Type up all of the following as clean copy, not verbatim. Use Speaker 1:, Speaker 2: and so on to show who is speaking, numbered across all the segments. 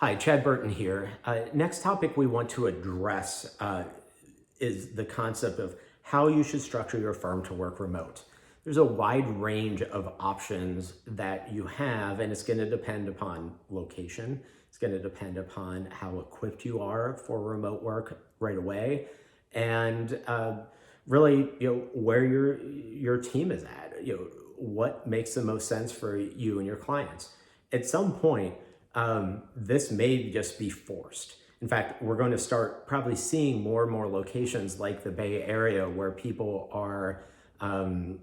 Speaker 1: Hi, Chad Burton here. Next topic we want to address is the concept of how you should structure your firm to work remote. There's a wide range of options that you have, and it's going to depend upon location. It's going to depend upon how equipped you are for remote work right away, and really, where your team is at. What makes the most sense for you and your clients. At some point, this may just be forced. In fact, we're going to start probably seeing more and more locations like the Bay Area where people are, you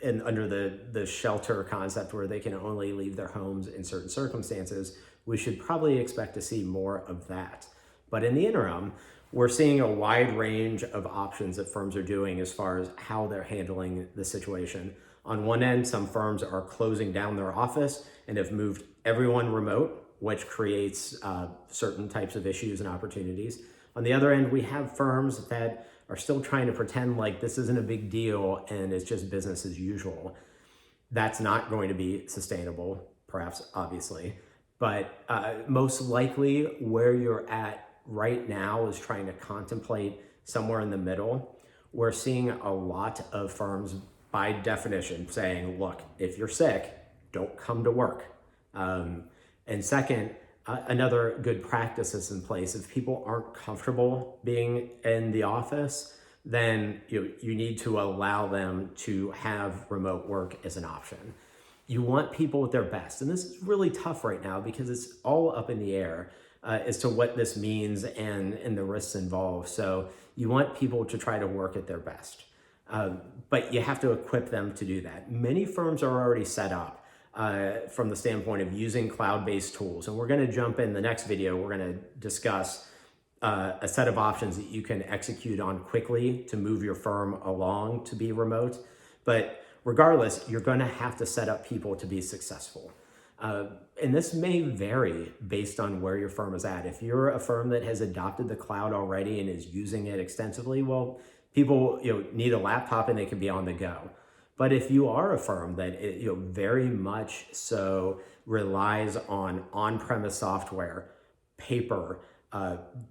Speaker 1: know, under the shelter concept where they can only leave their homes in certain circumstances. We should probably expect to see more of that. But in the interim, we're seeing a wide range of options that firms are doing as far as how they're handling the situation. On one end, some firms are closing down their office and have moved everyone remote, which creates certain types of issues and opportunities. On the other end, we have firms that are still trying to pretend like this isn't a big deal and it's just business as usual. That's not going to be sustainable, perhaps, obviously. But most likely where you're at right now is trying to contemplate somewhere in the middle. We're seeing a lot of firms by definition saying, look, if you're sick, don't come to work. And second, another good practice is in place. If people aren't comfortable being in the office, then you need to allow them to have remote work as an option. You want people at their best. And this is really tough right now because it's all up in the air as to what this means and the risks involved. So you want people to try to work at their best. But you have to equip them to do that. Many firms are already set up from the standpoint of using cloud-based tools. And we're going to jump in the next video. We're going to discuss a set of options that you can execute on quickly to move your firm along to be remote. But regardless, you're going to have to set up people to be successful. And this may vary based on where your firm is at. If you're a firm that has adopted the cloud already and is using it extensively, well, people need a laptop and they can be on the go. But if you are a firm that very much so relies on on-premise software, paper,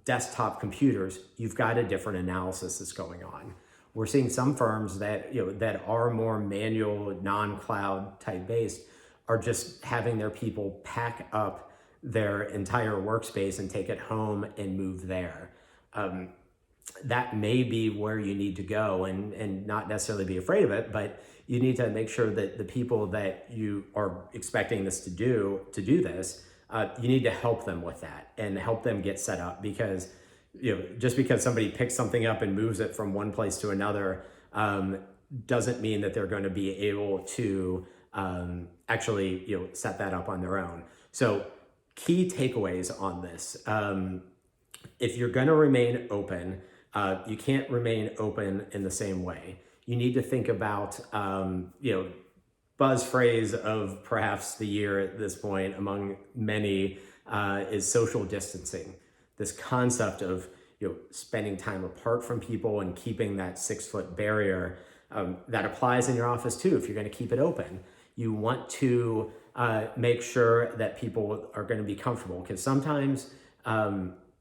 Speaker 1: desktop computers, you've got a different analysis that's going on. We're seeing some firms that that are more manual, non-cloud type based are just having their people pack up their entire workspace and take it home and move there. That may be where you need to go and not necessarily be afraid of it, but you need to make sure that the people that you are expecting this to do this, you need to help them with that and help them get set up because just because somebody picks something up and moves it from one place to another doesn't mean that they're going to be able to actually set that up on their own. So key takeaways on this. If you're going to remain open, you can't remain open in the same way. You need to think about, buzz phrase of perhaps the year at this point among many is social distancing. This concept of spending time apart from people and keeping that 6-foot barrier that applies in your office too. If you're going to keep it open, you want to make sure that people are going to be comfortable because sometimes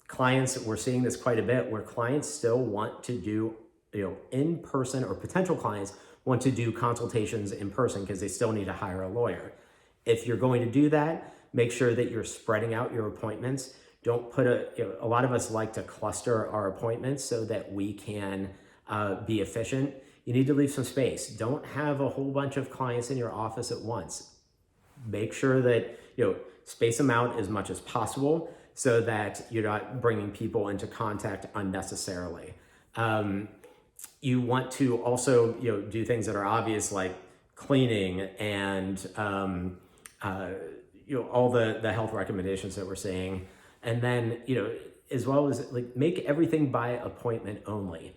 Speaker 1: clients, we're seeing this quite a bit where clients still want to do in person, or potential clients want to do consultations in person because they still need to hire a lawyer. If you're going to do that, make sure that you're spreading out your appointments. Don't put a lot of us like to cluster our appointments so that we can be efficient. You need to leave some space. Don't have a whole bunch of clients in your office at once. Make sure that space them out as much as possible so that you're not bringing people into contact unnecessarily. You want to also do things that are obvious like cleaning and all the health recommendations that we're seeing, and then as well as make everything by appointment only.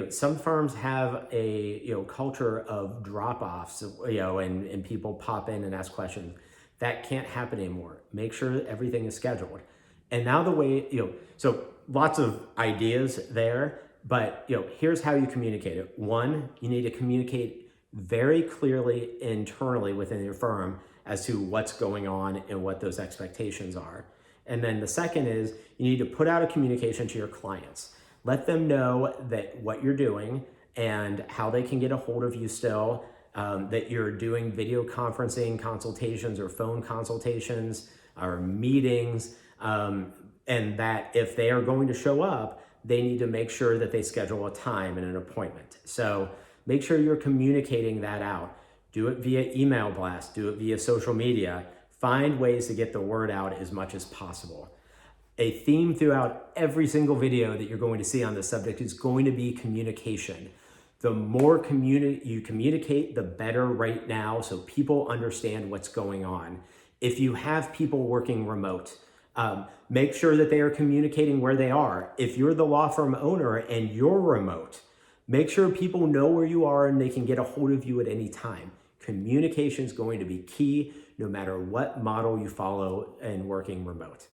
Speaker 1: Some firms have a culture of drop-offs, and people pop in and ask questions. That can't happen anymore. Make sure that everything is scheduled. And now the way so lots of ideas there. But here's how you communicate it. One, you need to communicate very clearly internally within your firm as to what's going on and what those expectations are. And then the second is you need to put out a communication to your clients. Let them know that what you're doing and how they can get a hold of you still, that you're doing video conferencing consultations or phone consultations or meetings, and that if they are going to show up, they need to make sure that they schedule a time and an appointment. So make sure you're communicating that out. Do it via email blast, do it via social media. Find ways to get the word out as much as possible. A theme throughout every single video that you're going to see on this subject is going to be communication. The more you communicate, the better right now, so people understand what's going on. If you have people working remote, make sure that they are communicating where they are. If you're the law firm owner and you're remote, make sure people know where you are and they can get a hold of you at any time. Communication is going to be key no matter what model you follow in working remote.